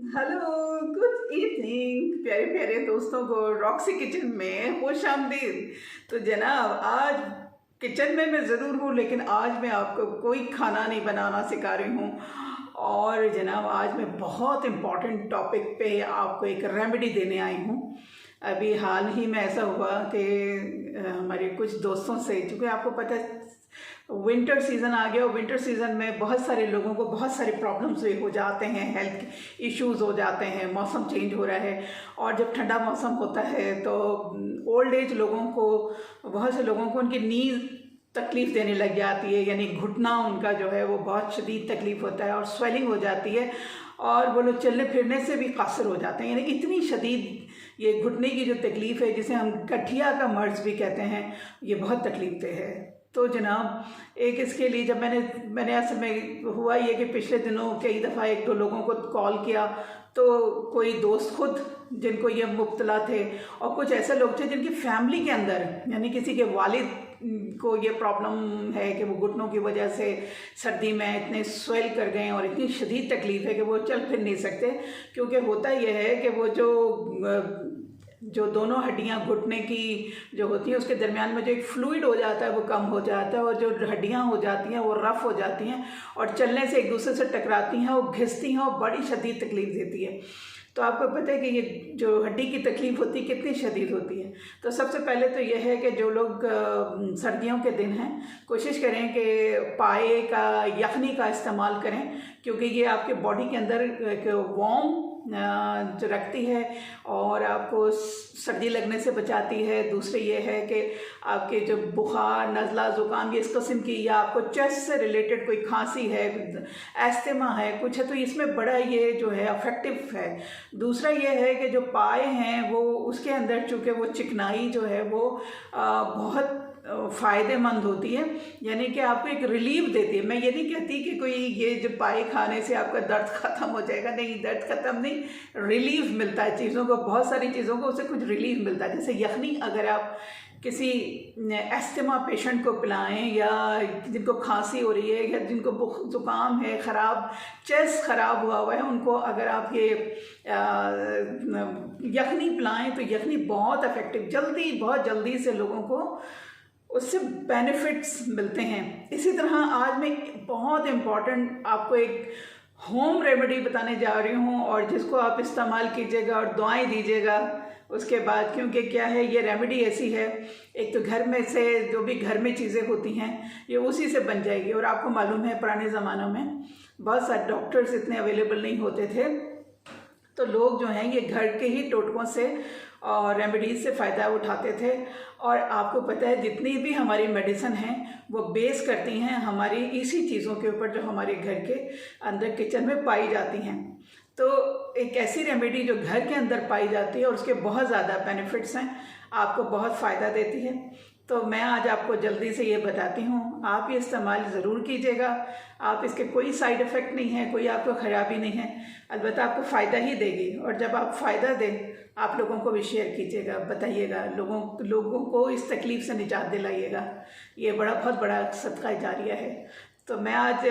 Hello, good evening प्यारे प्यारे दोस्तों को रॉक्सी किचन में खुश आमदीद। तो जनाब, आज किचन में मैं ज़रूर हूँ, लेकिन आज मैं आपको कोई खाना नहीं बनाना सिखा रही हूँ। और जनाब, आज मैं बहुत इम्पॉर्टेंट टॉपिक पे आपको एक रेमेडी देने आई हूँ। अभी हाल ही में ऐसा हुआ कि हमारे कुछ दोस्तों से, चूँकि आपको पता है विंटर सीज़न आ गया और विंटर सीज़न में बहुत सारे लोगों को बहुत सारे प्रॉब्लम्स हो जाते हैं, हेल्थ इश्यूज हो जाते हैं, मौसम चेंज हो रहा है। और जब ठंडा मौसम होता है तो ओल्ड एज लोगों को, बहुत से लोगों को उनकी नी तकलीफ़ देने लग जाती है, यानी घुटना उनका जो है वो बहुत शदीद तकलीफ़ होता है और स्वेलिंग हो जाती है और वो लोग चलने फिरने से भी कासिर हो जाते हैं। यानी इतनी शदीद ये घुटने की जो तकलीफ़ है, जिसे हम गठिया का मर्ज भी कहते हैं, ये बहुत तकलीफ दे है। तो जनाब, एक इसके लिए जब मैंने असल में हुआ ये कि पिछले दिनों कई दफ़ा एक दो लोगों को कॉल किया, तो कोई दोस्त खुद जिनको ये मुब्तला थे और कुछ ऐसे लोग थे जिनकी फैमिली के अंदर, यानी किसी के वालिद को ये प्रॉब्लम है कि वो घुटनों की वजह से सर्दी में इतने स्वेल कर गए और इतनी शदीद तकलीफ़ है कि वो चल फिर नहीं सकते। क्योंकि होता यह है कि वो जो दोनों हड्डियां घुटने की जो होती हैं उसके दरमियान में जो एक फ्लूइड हो जाता है वो कम हो जाता है और जो हड्डियां हो जाती हैं वो रफ़ हो जाती हैं और चलने से एक दूसरे से टकराती हैं और घिसती हैं और बड़ी शदीद तकलीफ़ देती है। तो आपको पता है कि ये जो हड्डी की तकलीफ़ होती है कितनी शदीद होती है। तो सबसे पहले तो यह है कि जो लोग सर्दियों के दिन हैं, कोशिश करें कि पाए का यखनी का इस्तेमाल करें, क्योंकि ये आपके बॉडी के अंदर एक वार्म जो रखती है और आपको सर्दी लगने से बचाती है। दूसरे ये है कि आपके जो बुखार, नज़ला, ज़ुकाम, ये इस किस्म की, या आपको चेस्ट से रिलेटेड कोई खांसी है, एस्थमा है, कुछ है, तो इसमें बड़ा ये जो है अफेक्टिव है। दूसरा ये है कि जो पाए हैं वो उसके अंदर चूँकि वो चिकनाई जो है वो बहुत फ़ायदेमंद होती है, यानी कि आपको एक रिलीफ देती है। मैं ये नहीं कहती कि कोई ये जो पाए खाने से आपका दर्द ख़त्म हो जाएगा, नहीं, दर्द ख़त्म नहीं, रिलीफ मिलता है चीज़ों को, बहुत सारी चीज़ों को उससे कुछ रिलीफ मिलता है। जैसे यखनी अगर आप किसी एस्थमा पेशेंट को पिलाएं, या जिनको खांसी हो रही है, या जिनको ज़ुकाम है, ख़राब चेस्ट ख़राब हुआ है, उनको अगर आप ये यखनी पिलाएं तो यखनी बहुत इफ़ेक्टिव, बहुत जल्दी से लोगों को उससे बेनिफिट्स मिलते हैं। इसी तरह आज मैं बहुत इम्पॉर्टेंट आपको एक होम रेमेडी बताने जा रही हूँ और जिसको आप इस्तेमाल कीजिएगा और दुआएं दीजिएगा उसके बाद। क्योंकि क्या है, ये रेमेडी ऐसी है, एक तो घर में से जो भी घर में चीज़ें होती हैं ये उसी से बन जाएगी। और आपको मालूम है पुराने ज़मानों में बहुत सारे डॉक्टर्स इतने अवेलेबल नहीं होते थे, तो लोग जो हैं ये घर के ही टोटकों से और रेमेडीज़ से फ़ायदा उठाते थे। और आपको पता है जितनी भी हमारी मेडिसिन हैं वो बेस करती हैं हमारी इसी चीज़ों के ऊपर जो हमारे घर के अंदर किचन में पाई जाती हैं। तो एक ऐसी रेमेडी जो घर के अंदर पाई जाती है और उसके बहुत ज़्यादा बेनिफिट्स हैं, आपको बहुत फ़ायदा देती है। तो मैं आज आपको जल्दी से ये बताती हूँ, आप ये इस्तेमाल ज़रूर कीजिएगा। आप इसके कोई साइड इफ़ेक्ट नहीं है, कोई आपको ख़राबी नहीं है, अलबत्ता आपको फ़ायदा ही देगी। और जब आप फ़ायदा दें आप लोगों को भी शेयर कीजिएगा, बताइएगा, लोगों को इस तकलीफ़ से निजात दिलाइएगा। ये बहुत बड़ा सदका जारिया है। तो मैं आज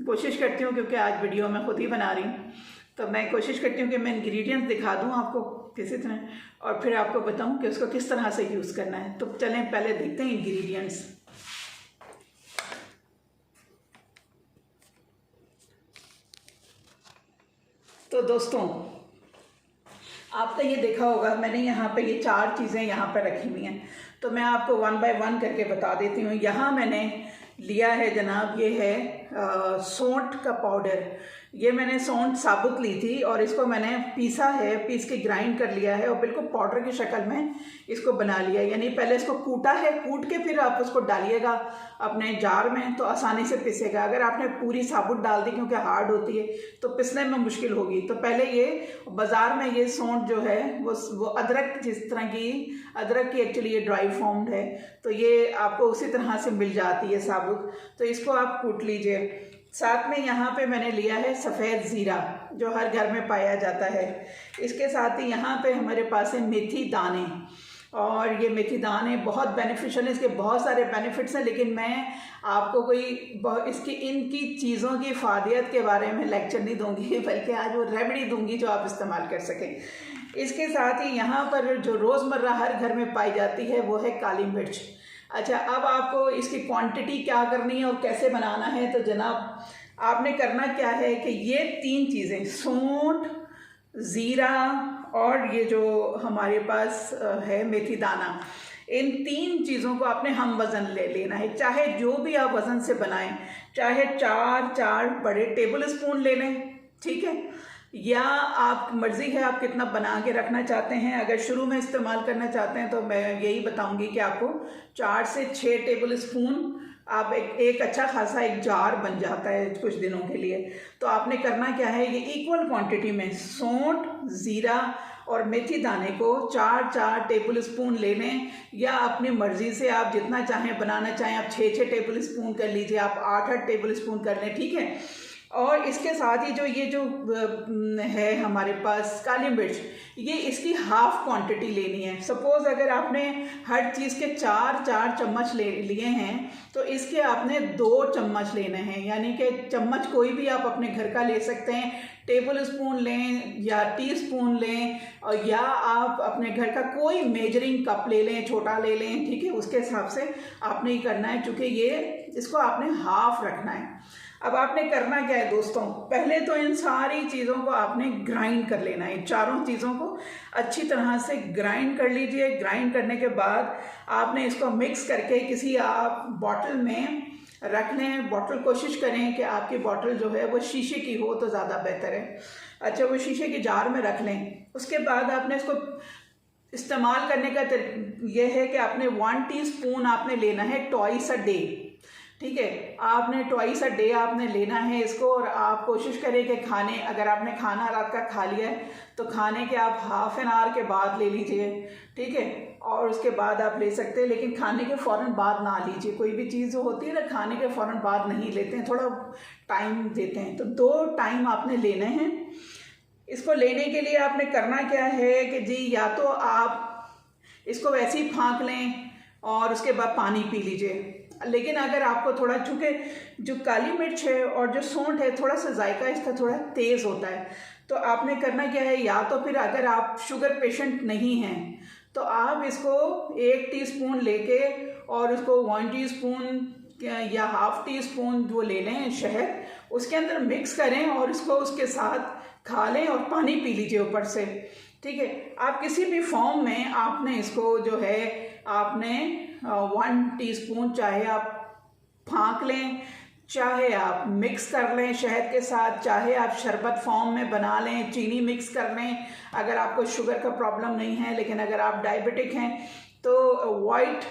कोशिश करती हूँ, क्योंकि आज वीडियो मैं खुद ही बना रही हूँ, तो मैं कोशिश करती हूँ कि मैं इंग्रेडिएंट्स दिखा दूँ आपको किसी तरह और फिर आपको बताऊँ कि उसको किस तरह से यूज़ करना है। तो चलें पहले देखते हैं इंग्रेडिएंट्स। तो दोस्तों, आपने ये देखा होगा मैंने यहाँ पे ये 4 चीज़ें यहाँ पे रखी हुई हैं, तो मैं आपको 1 बाय 1 करके बता देती हूँ। यहाँ मैंने लिया है जनाब, ये है सौंठ का पाउडर। ये मैंने सौंठ साबुत ली थी और इसको मैंने पीस के ग्राइंड कर लिया है और बिल्कुल पाउडर की शक्ल में इसको बना लिया। यानी पहले इसको कूटा है, कूट के फिर आप उसको डालिएगा अपने जार में तो आसानी से पिसेगा। अगर आपने पूरी साबुत डाल दी क्योंकि हार्ड होती है तो पिसने में मुश्किल होगी। तो पहले ये बाज़ार में ये सौंठ जो है वो अदरक, जिस तरह की अदरक की एक्चुअली ये ड्राई फॉर्म्ड है, तो ये आपको उसी तरह से मिल जाती है साबुत। तो इसको आप कूट लीजिए। साथ में यहाँ पे मैंने लिया है सफ़ेद ज़ीरा, जो हर घर में पाया जाता है। इसके साथ ही यहाँ पे हमारे पास है मेथी दाने। और ये मेथी दाने बहुत बेनिफिशियल है, इसके बहुत सारे बेनिफिट्स हैं, लेकिन मैं आपको कोई इनकी चीज़ों की फ़ायदियत के बारे में लेक्चर नहीं दूंगी, बल्कि आज वो रेमेडी दूंगी जो आप इस्तेमाल कर सकें। इसके साथ ही यहाँ पर जो रोज़मर्रा हर घर में पाई जाती है वो है काली मिर्च। अच्छा, अब आपको इसकी क्वांटिटी क्या करनी है और कैसे बनाना है, तो जनाब आपने करना क्या है कि ये 3 चीज़ें, सौंठ, ज़ीरा और ये जो हमारे पास है मेथी दाना, इन 3 चीज़ों को आपने हम वज़न ले लेना है। चाहे जो भी आप वज़न से बनाएं, चाहे 4 बड़े टेबल स्पून ले लें, ठीक है, या आप मर्ज़ी है आप कितना बना के रखना चाहते हैं। अगर शुरू में इस्तेमाल करना चाहते हैं तो मैं यही बताऊंगी कि आपको 4 से 6 टेबल स्पून आप एक अच्छा खासा एक जार बन जाता है कुछ दिनों के लिए। तो आपने करना क्या है, ये इक्वल क्वांटिटी में सौंठ, ज़ीरा और मेथी दाने को 4 टेबल स्पून ले लें, या अपनी मर्ज़ी से आप जितना चाहें बनाना चाहें, आप 6 टेबल स्पून कर लीजिए, आप 8 टेबल स्पून कर लें, ठीक है। और इसके साथ ही ये जो है हमारे पास काली मिर्च, ये इसकी हाफ क्वांटिटी लेनी है। सपोज़ अगर आपने हर चीज़ के 4 चम्मच ले लिए हैं तो इसके आपने 2 चम्मच लेने हैं, यानी कि चम्मच कोई भी आप अपने घर का ले सकते हैं, टेबल स्पून लें या टीस्पून लें, और या आप अपने घर का कोई मेजरिंग कप ले लें, छोटा ले लें, ठीक है, उसके हिसाब से आपने ही करना है, क्योंकि ये इसको आपने हाफ रखना है। अब आपने करना क्या है दोस्तों, पहले तो इन सारी चीज़ों को आपने ग्राइंड कर लेना है, चारों चीज़ों को अच्छी तरह से ग्राइंड कर लीजिए। ग्राइंड करने के बाद आपने इसको मिक्स करके किसी आप बॉटल में रख लें। बॉटल कोशिश करें कि आपकी बॉटल जो है वो शीशे की हो तो ज़्यादा बेहतर है। अच्छा, वो शीशे की जार में रख लें। उसके बाद आपने इसको इस्तेमाल करने का यह है कि आपने 1 टीस्पून आपने लेना है ट्वाइस अ डे, ठीक है, आपने ट्वाइस अ डे आपने लेना है इसको। और आप कोशिश करें कि अगर आपने खाना रात का खा लिया है तो खाने के आप हाफ एन आवर के बाद ले लीजिए, ठीक है, और उसके बाद आप ले सकते हैं, लेकिन खाने के फ़ौरन बाद ना लीजिए। कोई भी चीज़ जो होती है ना, खाने के फ़ौरन बाद नहीं लेते हैं, थोड़ा टाइम देते हैं। तो 2 टाइम आपने लेने हैं। इसको लेने के लिए आपने करना क्या है कि जी, या तो आप इसको वैसे ही फाँक लें और उसके बाद पानी पी लीजिए। लेकिन अगर आपको थोड़ा, चूँकि जो काली मिर्च है और जो सौंठ है, थोड़ा सा जायका इसका थोड़ा तेज़ होता है, तो आपने करना क्या है, या तो फिर अगर आप शुगर पेशेंट नहीं हैं तो आप इसको 1 टीस्पून लेके और उसको 1 टीस्पून या हाफ टीस्पून वो ले लें शहद, उसके अंदर मिक्स करें और इसको उसके साथ खा लें और पानी पी लीजिए ऊपर से, ठीक है। आप किसी भी फॉर्म में आपने इसको जो है आपने 1 टीस्पून, चाहे आप फाँक लें, चाहे आप मिक्स कर लें शहद के साथ, चाहे आप शरबत फॉर्म में बना लें, चीनी मिक्स कर लें अगर आपको शुगर का प्रॉब्लम नहीं है। लेकिन अगर आप डायबिटिक हैं तो वाइट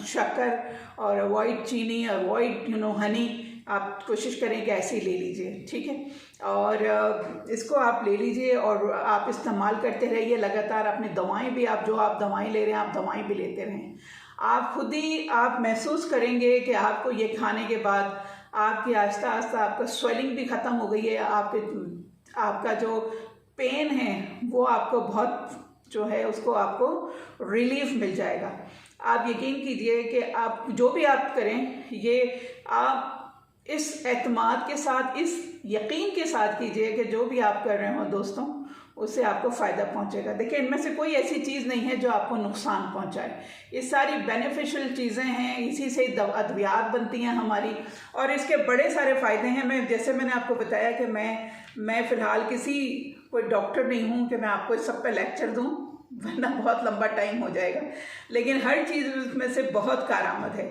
शक्कर और वाइट चीनी और वाइट हनी आप कोशिश करें कि ऐसे ही ले लीजिए, ठीक है। और इसको आप ले लीजिए और आप इस्तेमाल करते रहिए लगातार। अपनी दवाएं भी, आप दवाएं ले रहे हैं, आप दवाएं भी लेते रहें। आप खुद ही आप महसूस करेंगे कि आपको ये खाने के बाद आपकी आहिस्ता आहिस्ता आपका स्वेलिंग भी ख़त्म हो गई है, आपका जो पेन है वो आपको बहुत जो है उसको आपको रिलीफ मिल जाएगा। आप यकीन कीजिए कि आप जो भी आप करें, ये आप इस एतमाद के साथ, इस यकीन के साथ कीजिए कि जो भी आप कर रहे हो दोस्तों, उससे आपको फ़ायदा पहुंचेगा। देखिए, इनमें से कोई ऐसी चीज़ नहीं है जो आपको नुकसान पहुंचाए। ये सारी बेनिफिशियल चीज़ें हैं, इसी से अद्वियात बनती हैं हमारी, और इसके बड़े सारे फ़ायदे हैं। जैसे मैंने आपको बताया कि मैं फ़िलहाल कोई डॉक्टर नहीं हूँ कि मैं आपको इस सब पे लेक्चर दूँ, वरना बहुत लंबा टाइम हो जाएगा। लेकिन हर चीज़ में से बहुत कारआमद है।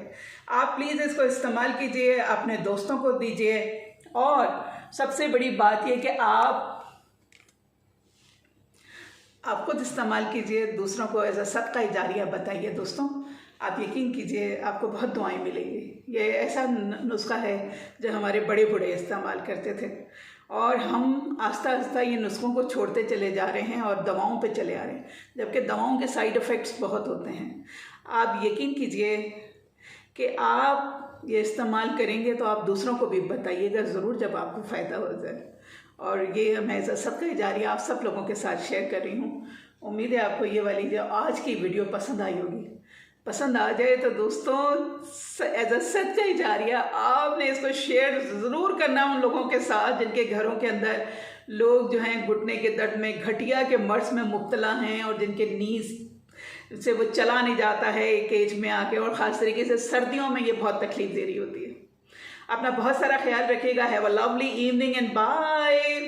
आप प्लीज़ इसको इस्तेमाल कीजिए, अपने दोस्तों को दीजिए, और सबसे बड़ी बात यह कि आप खुद इस्तेमाल कीजिए, दूसरों को एज अ सदका जारिया बताइए। दोस्तों, आप यकीन कीजिए आपको बहुत दुआएं मिलेंगी। ये ऐसा नुस्खा है जो हमारे बड़े बूढ़े इस्तेमाल करते थे, और हम आस्ता आस्ता ये नुस्खों को छोड़ते चले जा रहे हैं और दवाओं पे चले आ रहे हैं, जबकि दवाओं के साइड इफ़ेक्ट्स बहुत होते हैं। आप यकीन कीजिए कि आप ये इस्तेमाल करेंगे तो आप दूसरों को भी बताइएगा ज़रूर जब आपको फ़ायदा हो जाए। और ये मैं सदका जारिया आप सब लोगों के साथ शेयर कर रही हूँ। उम्मीद है आपको ये वाली जो आज की वीडियो पसंद आई होगी। पसंद आ जाए तो दोस्तों एज अ सदका ही जारिया आपने इसको शेयर ज़रूर करना उन लोगों के साथ जिनके घरों के अंदर लोग जो हैं घुटने के दर्द में, घटिया के मर्ज में मुब्तला हैं और जिनके नीज से वो चला नहीं जाता है एक एज में आके, और ख़ास तरीके से सर्दियों में ये बहुत तकलीफ दे रही होती है। अपना बहुत सारा ख्याल रखिएगा। Have a lovely evening and bye.